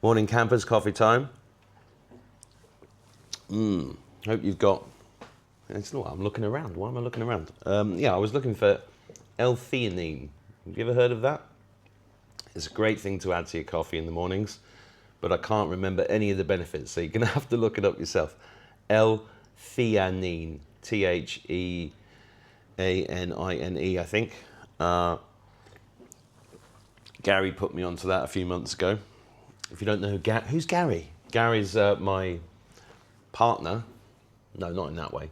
Morning campers, coffee time. Hope you've got. It's not. I'm looking around. Why am I looking around? Yeah, I was looking for L-theanine. Have you ever heard of that? It's a great thing to add to your coffee in the mornings, but I can't remember any of the benefits, so you're gonna have to look it up yourself. L-theanine, Theanine, I think. Gary put me onto that a few months ago. If you don't know who's Gary? Gary's my partner. No, not in that way.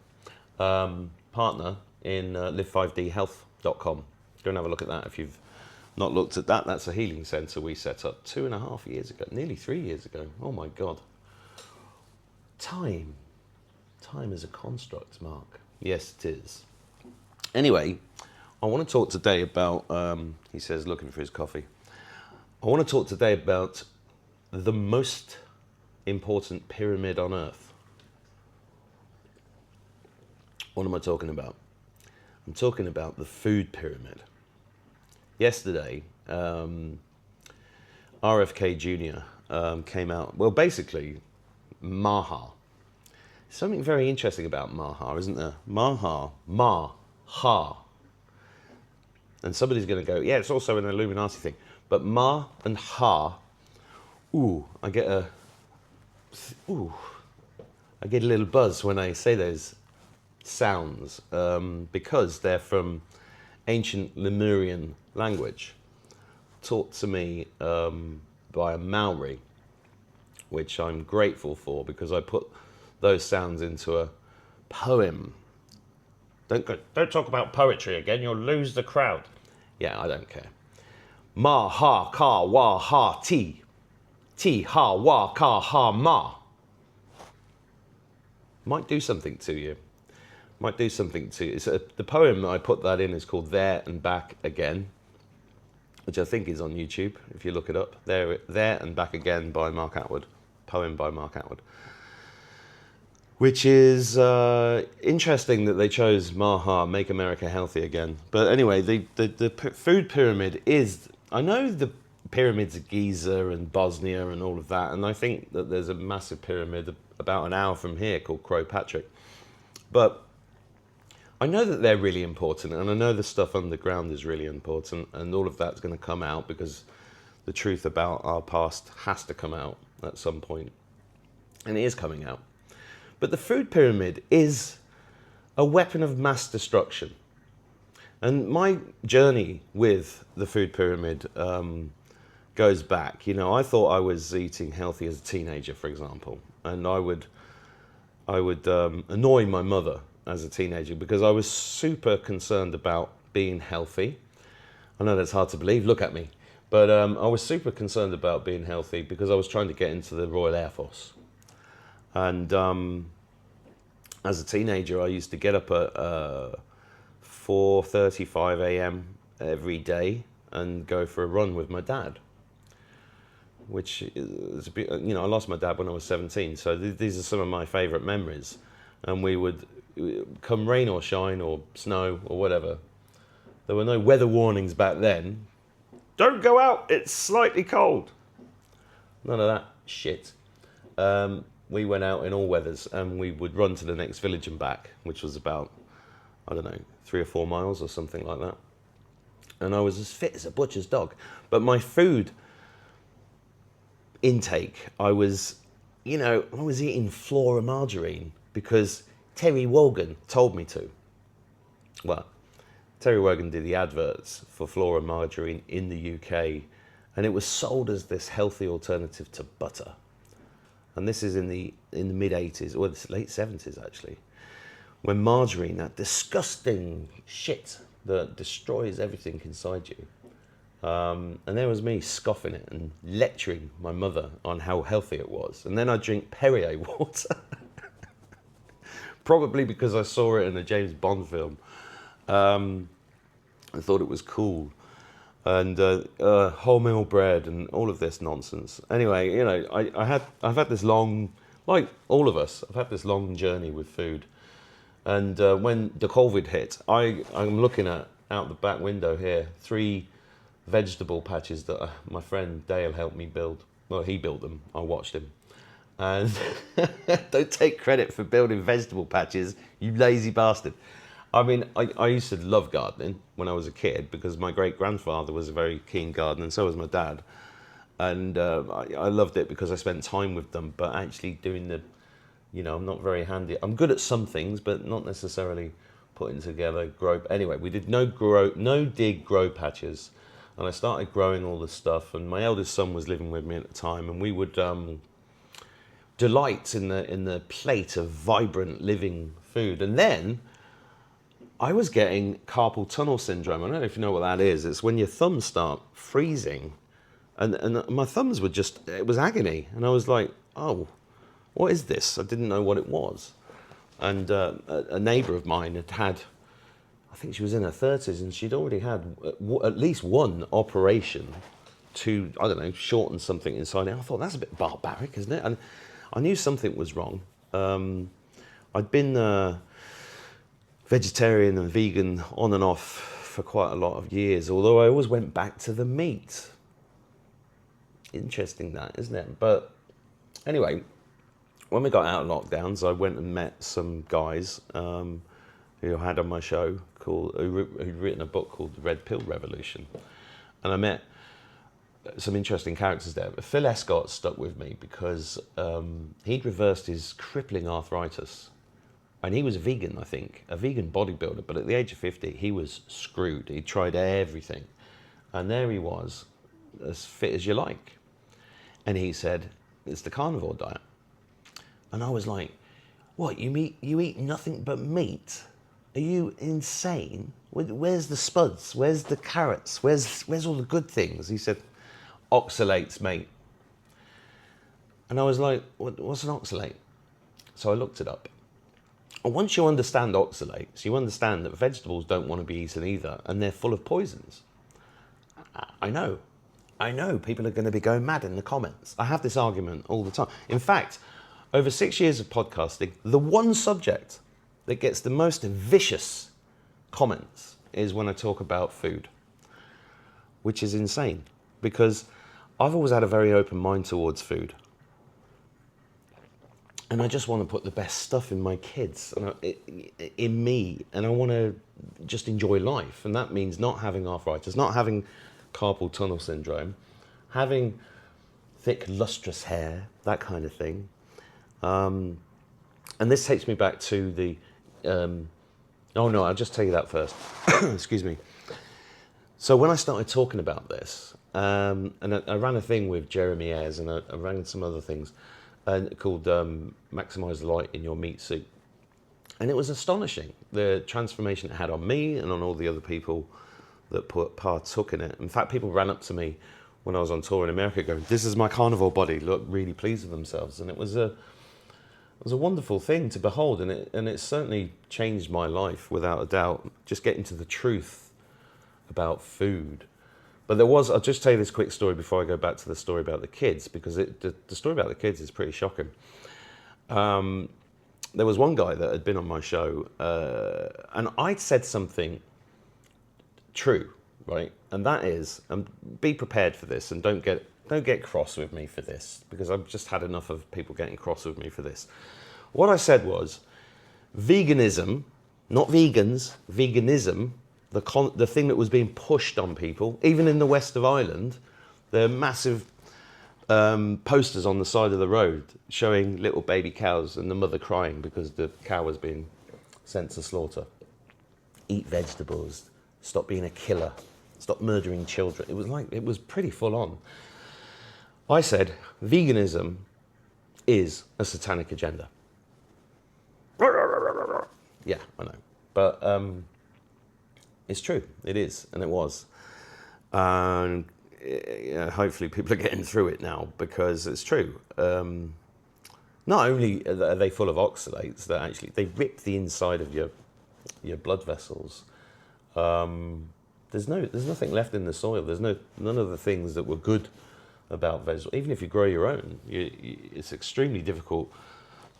Partner in live5dhealth.com. Go and have a look at that if you've not looked at that. That's a healing centre we set up 2.5 years ago, nearly 3 years ago. Oh my God. Time is a construct, Mark. Yes, it is. Anyway, I want to talk today about, he says, looking for his coffee. I want to talk today about the most important pyramid on Earth. What am I talking about? I'm talking about the food pyramid. Yesterday, RFK Jr. Came out. Well, basically, Maha. Something very interesting about Maha, isn't there? Maha. And somebody's going to go, yeah, it's also an Illuminati thing. But Ma and Ha, I get a little buzz when I say those sounds because they're from ancient Lemurian language, taught to me by a Maori, which I'm grateful for because I put those sounds into a poem. Don't talk about poetry again, you'll lose the crowd. Yeah, I don't care. Ma, ha, ka, wa, ha, ti. Ti, ha, wa, ka, ha, ma. Might do something to you. The poem that I put that in is called There and Back Again, which I think is on YouTube, if you look it up. There and Back Again by Mark Atwood. Poem by Mark Atwood. Which is interesting that they chose Maha, Make America Healthy Again. But anyway, the food pyramid is, I know the pyramids of Giza and Bosnia and all of that, and I think that there's a massive pyramid about an hour from here called Croagh Patrick. But I know that they're really important, and I know the stuff underground is really important, and all of that's going to come out because the truth about our past has to come out at some point. And it is coming out. But the food pyramid is a weapon of mass destruction. And my journey with the food pyramid goes back. You know, I thought I was eating healthy as a teenager, for example. And I would annoy my mother as a teenager because I was super concerned about being healthy. I know that's hard to believe, look at me. But I was super concerned about being healthy because I was trying to get into the Royal Air Force. And as a teenager, I used to get up at 4:35 a.m. every day and go for a run with my dad. Which is a bit, you know, I lost my dad when I was 17, so these are some of my favourite memories. And we would, come rain or shine or snow or whatever, there were no weather warnings back then. Don't go out, it's slightly cold. None of that shit. We went out in all weathers and we would run to the next village and back, which was about, I don't know, 3 or 4 miles or something like that. And I was as fit as a butcher's dog. But my food intake, I was eating Flora margarine because Terry Wogan told me to. Well, Terry Wogan did the adverts for Flora margarine in the UK, and it was sold as this healthy alternative to butter. And this is in the mid-80s, or the late 70s actually, when margarine, that disgusting shit that destroys everything inside you. And there was me scoffing it and lecturing my mother on how healthy it was. And then I drink Perrier water. Probably because I saw it in a James Bond film. I thought it was cool. And wholemeal bread and all of this nonsense. Anyway, you know, I've had this long, like all of us, I've had this long journey with food. And when the COVID hit, I'm looking out the back window here, 3 vegetable patches that my friend Dale helped me build. Well, he built them. I watched him. And don't take credit for building vegetable patches, you lazy bastard. I mean, I used to love gardening when I was a kid because my great-grandfather was a very keen gardener, and so was my dad. And I loved it because I spent time with them, but actually doing I'm not very handy. I'm good at some things, but not necessarily putting together grow. Anyway, we did no dig grow patches, and I started growing all this stuff. And my eldest son was living with me at the time, and we would delight in the plate of vibrant living food. And then I was getting carpal tunnel syndrome. I don't know if you know what that is. It's when your thumbs start freezing, and my thumbs were it was agony, and I was like, oh, what is this? I didn't know what it was. And a neighbour of mine had, I think she was in her 30s, and she'd already had at least one operation to, I don't know, shorten something inside it. I thought, that's a bit barbaric, isn't it? And I knew something was wrong. I'd been vegetarian and vegan on and off for quite a lot of years, although I always went back to the meat. Interesting that, isn't it? But anyway, when we got out of lockdowns, I went and met some guys who I had on my show who'd written a book called The Red Pill Revolution. And I met some interesting characters there. But Phil Escott stuck with me because he'd reversed his crippling arthritis. And he was a vegan, I think, a vegan bodybuilder. But at the age of 50, he was screwed. He tried everything. And there he was, as fit as you like. And he said, it's the carnivore diet. And I was like, what, you eat nothing but meat? Are you insane? Where's the spuds? Where's the carrots? Where's all the good things? He said, oxalates, mate. And I was like, what's an oxalate? So I looked it up. And once you understand oxalates, you understand that vegetables don't want to be eaten either, and they're full of poisons. I know people are going to be going mad in the comments. I have this argument all the time. In fact, over 6 years of podcasting, the one subject that gets the most vicious comments is when I talk about food, which is insane because I've always had a very open mind towards food. And I just want to put the best stuff in my kids, in me, and I want to just enjoy life. And that means not having arthritis, not having carpal tunnel syndrome, having thick, lustrous hair, that kind of thing. And this takes me back to the... oh no, I'll just tell you that first. Excuse me. So when I started talking about this, and I ran a thing with Jeremy Ayres, and I ran some other things, called Maximize the Light in Your Meat Suit. And it was astonishing, the transformation it had on me and on all the other people that partook in it. In fact, people ran up to me when I was on tour in America going, this is my carnivore body, look really pleased with themselves. And it was a wonderful thing to behold, and it certainly changed my life without a doubt, just getting to the truth about food. But I'll just tell you this quick story before I go back to the story about the kids, because the story about the kids is pretty shocking. There was one guy that had been on my show, and I'd said something true, right? And that is, be prepared for this, and don't get cross with me for this, because I've just had enough of people getting cross with me for this. What I said was, veganism, not vegans, veganism, the thing that was being pushed on people, even in the west of Ireland, there are massive posters on the side of the road showing little baby cows and the mother crying because the cow was being sent to slaughter. Eat vegetables, stop being a killer, stop murdering children. It was pretty full on. I said, veganism is a satanic agenda. Yeah, I know. But it's true. It is, and it was. And hopefully people are getting through it now, because it's true. Not only are they full of oxalates, they rip the inside of your blood vessels. There's nothing left in the soil. There's none of the things that were good about vegetables. Even if you grow your own, it's extremely difficult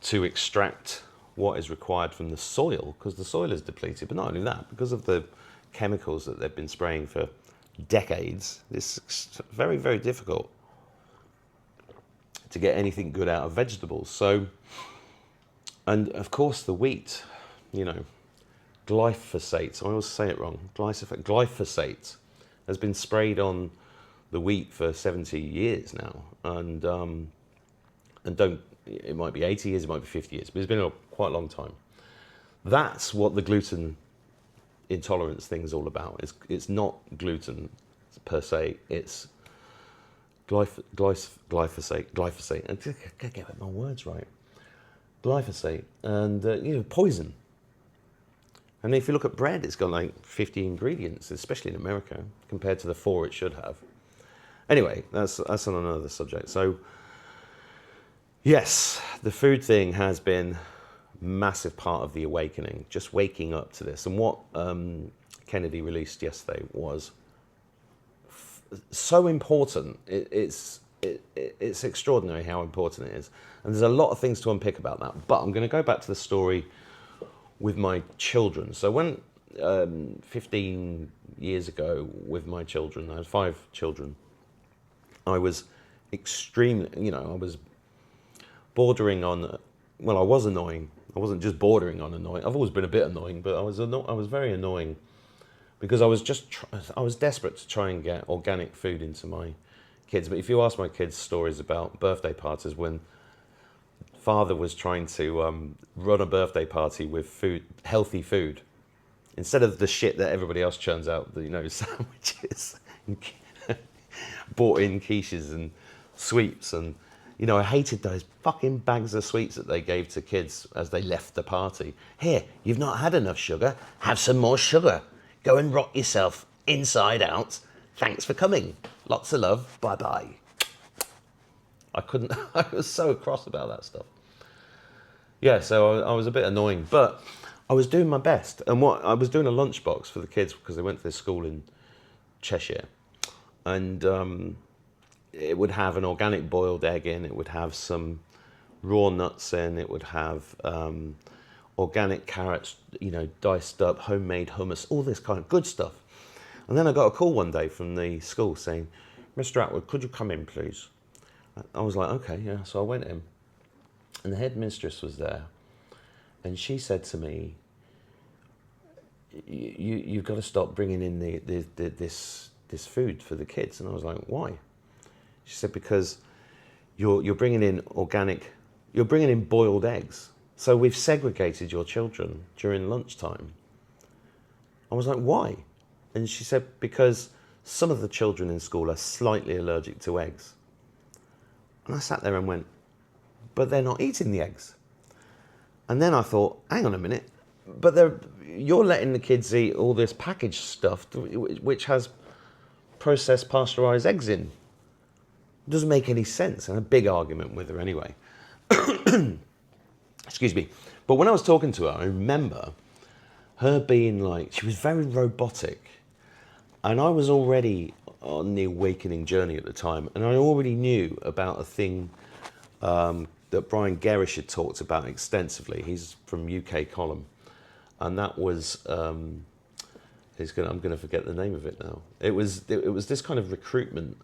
to extract what is required from the soil, because the soil is depleted. But not only that, because of the chemicals that they've been spraying for decades, it's very, very difficult. to get anything good out of vegetables. So, and of course the wheat, you know, glyphosate, I always say it wrong, glyphosate has been sprayed on the wheat for 70 years now. And it might be 80 years, it might be 50 years, but it's been quite a long time. That's what the gluten intolerance thing's all about. It's not gluten per se, it's glyphosate. I gotta get my words right. Glyphosate and poison. And if you look at bread, it's got like 50 ingredients, especially in America, compared to the 4 it should have. Anyway, that's on another subject. So, yes, the food thing has been a massive part of the awakening, just waking up to this. And what Kennedy released yesterday was so important. It's extraordinary how important it is. And there's a lot of things to unpick about that. But I'm going to go back to the story with my children. So when 15 years ago with my children, I had 5 children, I was extremely, I was bordering on, well, I was annoying. I wasn't just bordering on annoying. I've always been a bit annoying, but I was very annoying because I was desperate to try and get organic food into my kids. But if you ask my kids stories about birthday parties when father was trying to run a birthday party with food, healthy food, instead of the shit that everybody else churns out, sandwiches, and bought in quiches and sweets, and I hated those fucking bags of sweets that they gave to kids as they left the party. Here, you've not had enough sugar, have some more sugar. Go and rock yourself inside out. Thanks for coming. Lots of love. Bye-bye. I was so cross about that stuff. Yeah, so I was a bit annoying, but I was doing my best. And I was doing a lunchbox for the kids because they went to this school in Cheshire. And it would have an organic boiled egg in, it would have some raw nuts in, it would have organic carrots, diced up, homemade hummus, all this kind of good stuff. And then I got a call one day from the school saying, "Mr. Atwood, could you come in, please?" I was like, okay, yeah. So I went in, and the headmistress was there, and she said to me, "You've got to stop bringing in this food for the kids." And I was like, "Why?" She said, "Because you're bringing in organic, you're bringing in boiled eggs. So we've segregated your children during lunchtime." I was like, "Why?" And she said, "Because some of the children in school are slightly allergic to eggs." And I sat there and went, "But they're not eating the eggs." And then I thought, hang on a minute, but you're letting the kids eat all this packaged stuff which has processed pasteurized eggs in. It doesn't make any sense. And a big argument with her anyway. Excuse me. But when I was talking to her, I remember her being like, she was very robotic. And I was already on the awakening journey at the time. And I already knew about a thing that Brian Gerrish had talked about extensively. He's from UK Column. And that was, I'm going to forget the name of it now. It was this kind of recruitment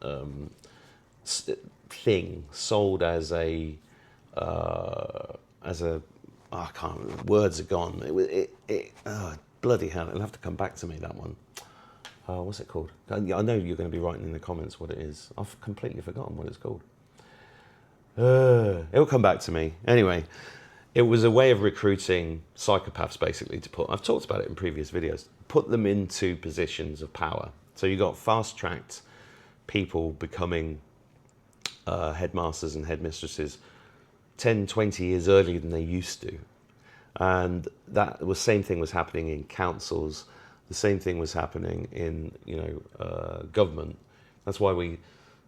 thing sold as a I can't, words are gone. Bloody hell, it'll have to come back to me, that one. What's it called? I know you're going to be writing in the comments what it is. I've completely forgotten what it's called. It'll come back to me. Anyway, it was a way of recruiting psychopaths, basically, I've talked about it in previous videos, put them into positions of power. So you got fast-tracked people becoming headmasters and headmistresses 10, 20 years earlier than they used to. And that was same thing was happening in councils. The same thing was happening in government. That's why do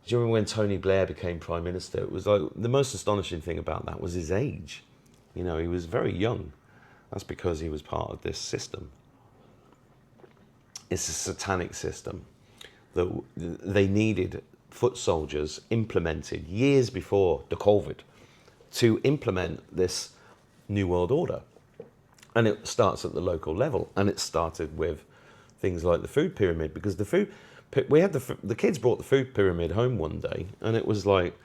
you remember when Tony Blair became Prime Minister? It was like the most astonishing thing about that was his age. He was very young. That's because he was part of this system. It's a satanic system that they needed foot soldiers implemented years before the COVID to implement this New World Order. And it starts at the local level. And it started with things like the food pyramid, because the kids brought the food pyramid home one day, and it was like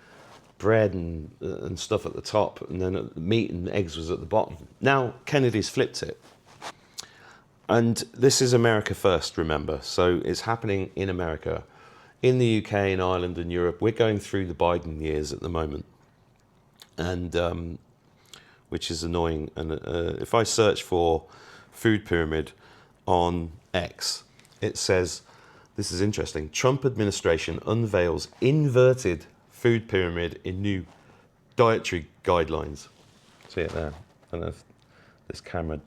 bread and stuff at the top, and then meat and eggs was at the bottom. Now Kennedy's flipped it. And this is America first, remember. So it's happening in America. In the UK, in Ireland and Europe, we're going through the Biden years at the moment. And which is annoying. And if I search for food pyramid on X, it says, this is interesting, Trump administration unveils inverted food pyramid in new dietary guidelines. See it there? I don't know if this camera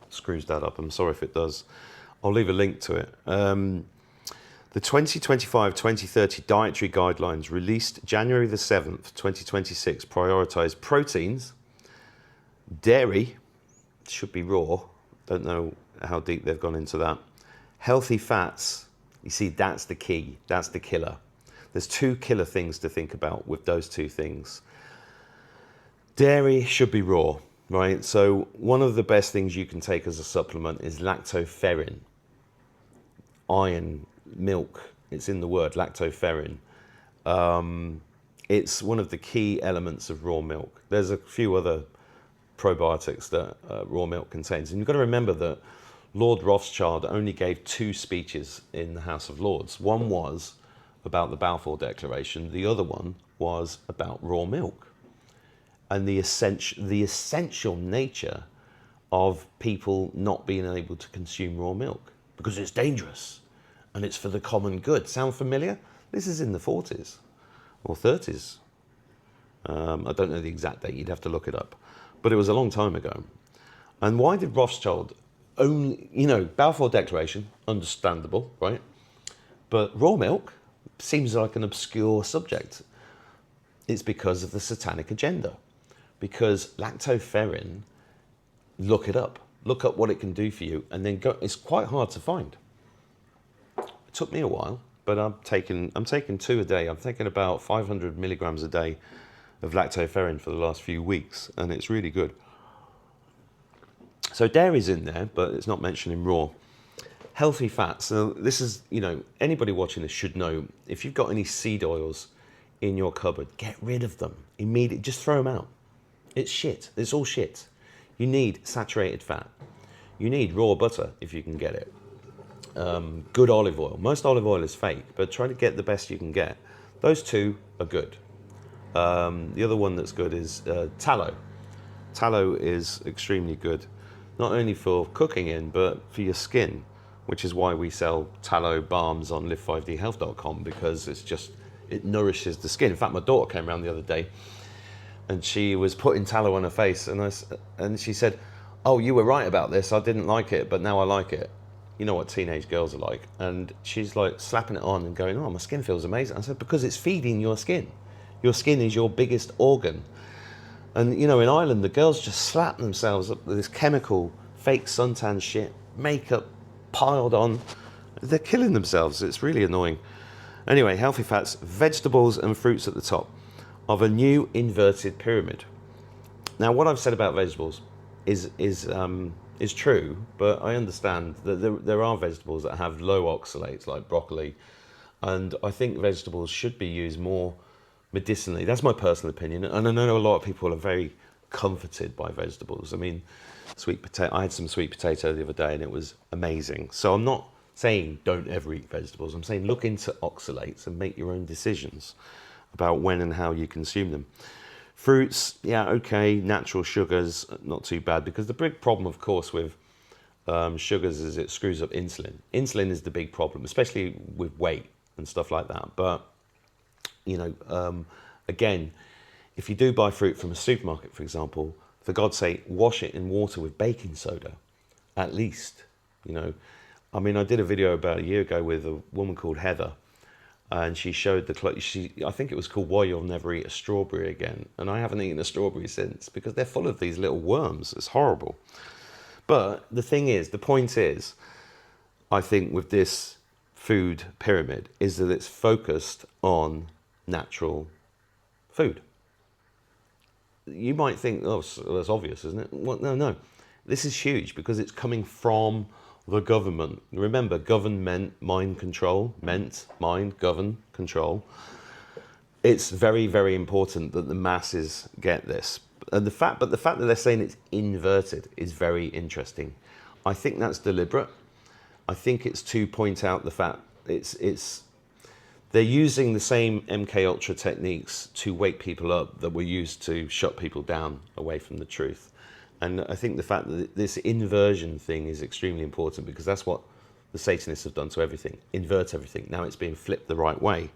screws that up. I'm sorry if it does. I'll leave a link to it. The 2025-2030 dietary guidelines released January the 7th, 2026 prioritize proteins, dairy, should be raw, don't know how deep they've gone into that, healthy fats, you see that's the key, that's the killer. There's two killer things to think about with those two things. Dairy should be raw, right? So one of the best things you can take as a supplement is lactoferrin, iron, milk, it's in the word, lactoferrin. It's one of the key elements of raw milk. There's a few other probiotics that raw milk contains. And you've got to remember that Lord Rothschild only gave 2 speeches in the House of Lords. One was about the Balfour Declaration. The other one was about raw milk and the essential nature of people not being able to consume raw milk because it's dangerous and it's for the common good. Sound familiar? This is in the 40s or 30s. I don't know the exact date. You'd have to look it up. But it was a long time ago. And why did Rothschild only, Balfour Declaration, understandable, right? But raw milk seems like an obscure subject. It's because of the satanic agenda. Because lactoferrin, look it up. Look up what it can do for you, and then go. It's quite hard to find. It took me a while, but I'm taking 2 a day. I'm taking about 500 milligrams a day of lactoferrin for the last few weeks, and it's really good. So dairy's in there, but it's not mentioned in raw. Healthy fats. Now, this is, anybody watching this should know, if you've got any seed oils in your cupboard, get rid of them immediately. Just throw them out. It's shit. It's all shit. You need saturated fat. You need raw butter if you can get it. Good olive oil. Most olive oil is fake, but try to get the best you can get. Those two are good. The other one that's good is tallow. Tallow is extremely good, not only for cooking in, but for your skin, which is why we sell tallow balms on live5dhealth.com, because it nourishes the skin. In fact, my daughter came around the other day and she was putting tallow on her face, and she said, "Oh, you were right about this. I didn't like it, but now I like it." You know what teenage girls are like. And she's like slapping it on and going, "Oh, my skin feels amazing." I said, because it's feeding your skin. Your skin is your biggest organ. And, in Ireland, the girls just slap themselves up with this chemical, fake suntan shit, makeup piled on. They're killing themselves. It's really annoying. Anyway, healthy fats, vegetables and fruits at the top of a new inverted pyramid. Now, what I've said about vegetables is true, but I understand that there are vegetables that have low oxalates, like broccoli, and I think vegetables should be used more medicinally. That's my personal opinion, and I know a lot of people are very comforted by vegetables. I mean, sweet potato. I had some sweet potato the other day, and it was amazing. So I'm not saying don't ever eat vegetables. I'm saying look into oxalates and make your own decisions about when and how you consume them. Fruits, yeah, okay. Natural sugars, not too bad, because the big problem, of course, with sugars is it screws up insulin. Insulin is the big problem, especially with weight and stuff like that. But again, if you do buy fruit from a supermarket, for example, for God's sake, wash it in water with baking soda, at least. I mean, I did a video about a year ago with a woman called Heather, and she showed I think it was called Why You'll Never Eat a Strawberry Again, and I haven't eaten a strawberry since, because they're full of these little worms. It's horrible. But the point is, I think with this food pyramid, is that it's focused on natural food. You might think, oh, that's obvious, isn't it? Well, no. This is huge because it's coming from the government. Remember, govern meant mind control, govern, control. It's very, very important that the masses get this. And but the fact that they're saying it's inverted is very interesting. I think that's deliberate. I think it's to point out the fact they're using the same MK Ultra techniques to wake people up that were used to shut people down away from the truth. And I think the fact that this inversion thing is extremely important, because that's what the Satanists have done to everything. Invert everything. Now it's being flipped the right way.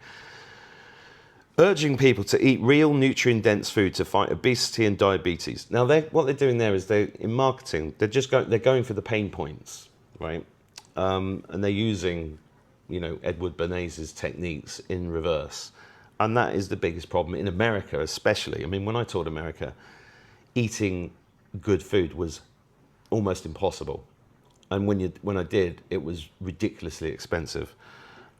Urging people to eat real nutrient-dense food to fight obesity and diabetes. Now, what they're doing there is in marketing, they're going for the pain points, right? And they're using, Edward Bernays' techniques in reverse. And that is the biggest problem in America, especially. I mean, when I toured America, eating good food was almost impossible. And when I did, it was ridiculously expensive,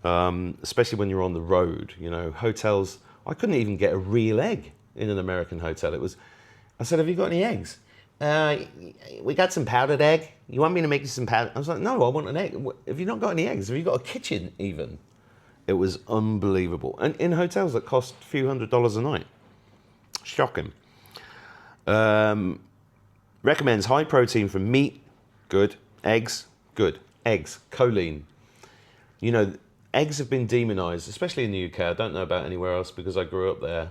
especially when you're on the road. Hotels, I couldn't even get a real egg in an American hotel. I said, have you got any eggs? We got some powdered egg. You want me to make you some powdered? I was like, no, I want an egg. Have you not got any eggs? Have you got a kitchen even? It was unbelievable. And in hotels that cost a few $100s a night. Shocking. Recommends high protein from meat. Good. Eggs. Good. Eggs. Choline. Eggs have been demonized, especially in the UK. I don't know about anywhere else because I grew up there.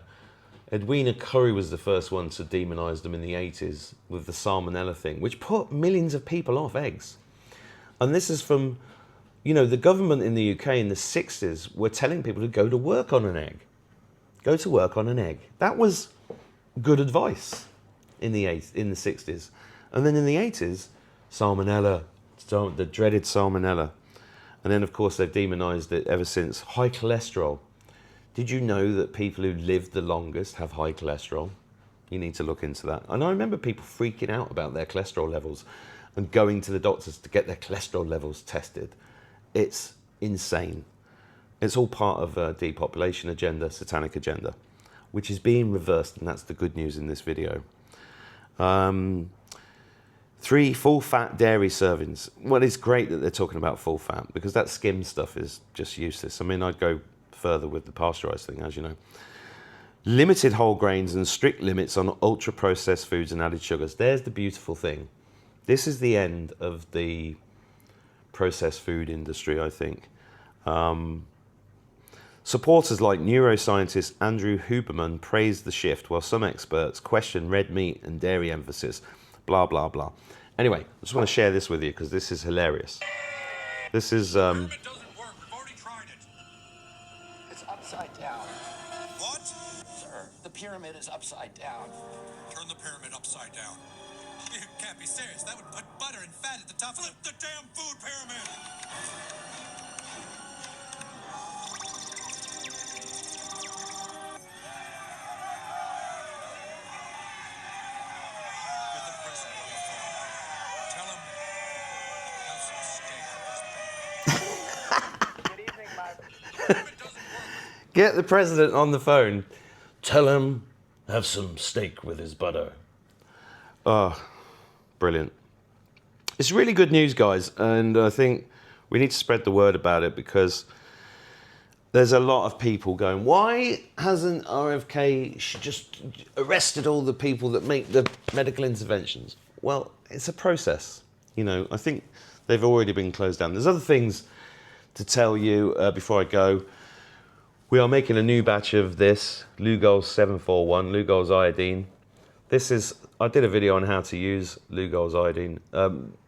Edwina Currie was the first one to demonize them in the 80s with the salmonella thing, which put millions of people off eggs. And this is from, the government in the UK in the 60s were telling people to go to work on an egg. Go to work on an egg. That was good advice in the 60s. And then in the 80s, salmonella, the dreaded salmonella. And then, of course, they've demonized it ever since. High cholesterol. Did you know that people who live the longest have high cholesterol? You need to look into that. And I remember people freaking out about their cholesterol levels and going to the doctors to get their cholesterol levels tested. It's insane. It's all part of a depopulation agenda, satanic agenda, which is being reversed, and that's the good news in this video. 3 full-fat dairy servings. Well, it's great that they're talking about full-fat, because that skim stuff is just useless. I mean, I'd go further with the pasteurized thing, as you know. Limited whole grains and strict limits on ultra-processed foods and added sugars. There's the beautiful thing. This is the end of the processed food industry, I think. Supporters like neuroscientist Andrew Huberman praised the shift, while some experts question red meat and dairy emphasis. Blah, blah, blah. Anyway, I just want to share this with you because this is hilarious. This is... The pyramid doesn't work. We've already tried it. It's upside down. What? Sir, the pyramid is upside down. Turn the pyramid upside down. You can't be serious. That would put butter and fat at the top. Flip the damn food pyramid. Get the president on the phone. Tell him, have some steak with his butter. Oh, brilliant. It's really good news, guys. And I think we need to spread the word about it, because there's a lot of people going, why hasn't RFK just arrested all the people that make the medical interventions? Well, it's a process. I think they've already been closed down. There's other things to tell you before I go. We are making a new batch of this, Lugol's 741, Lugol's iodine. I did a video on how to use Lugol's iodine.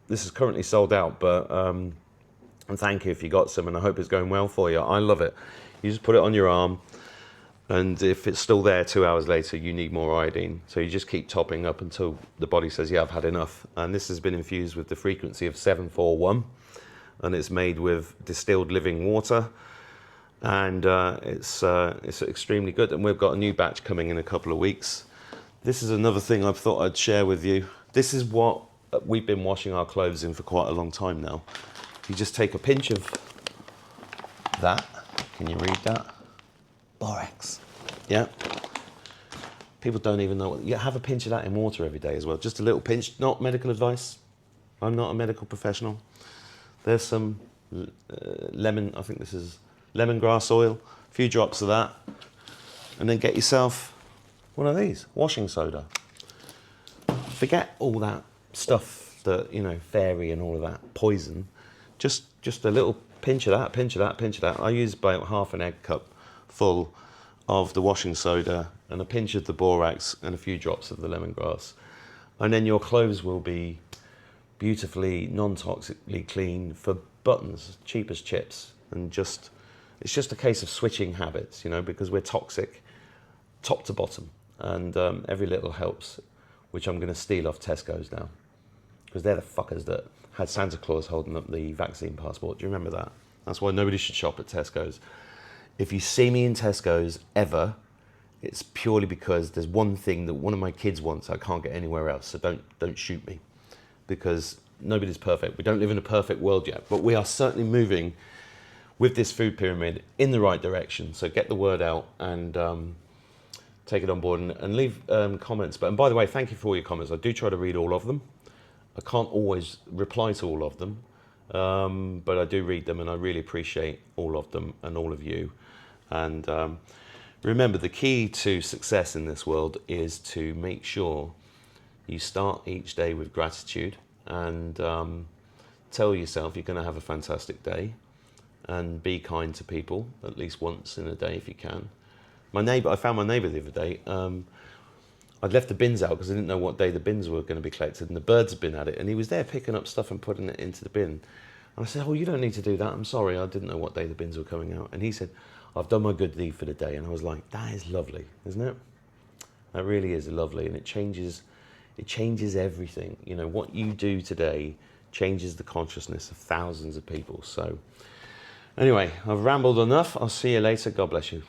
This is currently sold out, but and thank you if you got some, and I hope it's going well for you. I love it. You just put it on your arm, and if it's still there 2 hours later, you need more iodine. So you just keep topping up until the body says, yeah, I've had enough. And this has been infused with the frequency of 741, and it's made with distilled living water. And it's extremely good. And we've got a new batch coming in a couple of weeks. This is another thing I thought I'd share with you. This is what we've been washing our clothes in for quite a long time now. You just take a pinch of that. Can you read that? Borax. Yeah. People don't even know what... You have a pinch of that in water every day as well. Just a little pinch. Not medical advice. I'm not a medical professional. There's some lemon... I think this is... lemongrass oil, a few drops of that, and then get yourself one of these, washing soda. Forget all that stuff that, you know, fairy and all of that poison. Just a little pinch of that, pinch of that, pinch of that. I use about half an egg cup full of the washing soda and a pinch of the borax and a few drops of the lemongrass. And then your clothes will be beautifully non-toxically clean for buttons, cheap as chips. And it's just a case of switching habits, you know, because we're toxic top to bottom. And every little helps, which I'm going to steal off Tesco's now. Because they're the fuckers that had Santa Claus holding up the vaccine passport. Do you remember that? That's why nobody should shop at Tesco's. If you see me in Tesco's ever, it's purely because there's one thing that one of my kids wants I can't get anywhere else. So don't shoot me, because nobody's perfect. We don't live in a perfect world yet, but we are certainly moving with this food pyramid in the right direction. So get the word out and take it on board and leave comments. And by the way, thank you for all your comments. I do try to read all of them. I can't always reply to all of them, but I do read them, and I really appreciate all of them and all of you. And remember, the key to success in this world is to make sure you start each day with gratitude and tell yourself you're going to have a fantastic day, and be kind to people at least once in a day if you can. I found my neighbour the other day. I'd left the bins out because I didn't know what day the bins were going to be collected, and the birds had been at it, and he was there picking up stuff and putting it into the bin. And I said, oh, you don't need to do that. I'm sorry, I didn't know what day the bins were coming out. And he said, I've done my good deed for the day. And I was like, that is lovely, isn't it? That really is lovely, and it changes everything. You know, what you do today changes the consciousness of thousands of people. So anyway, I've rambled enough. I'll see you later. God bless you.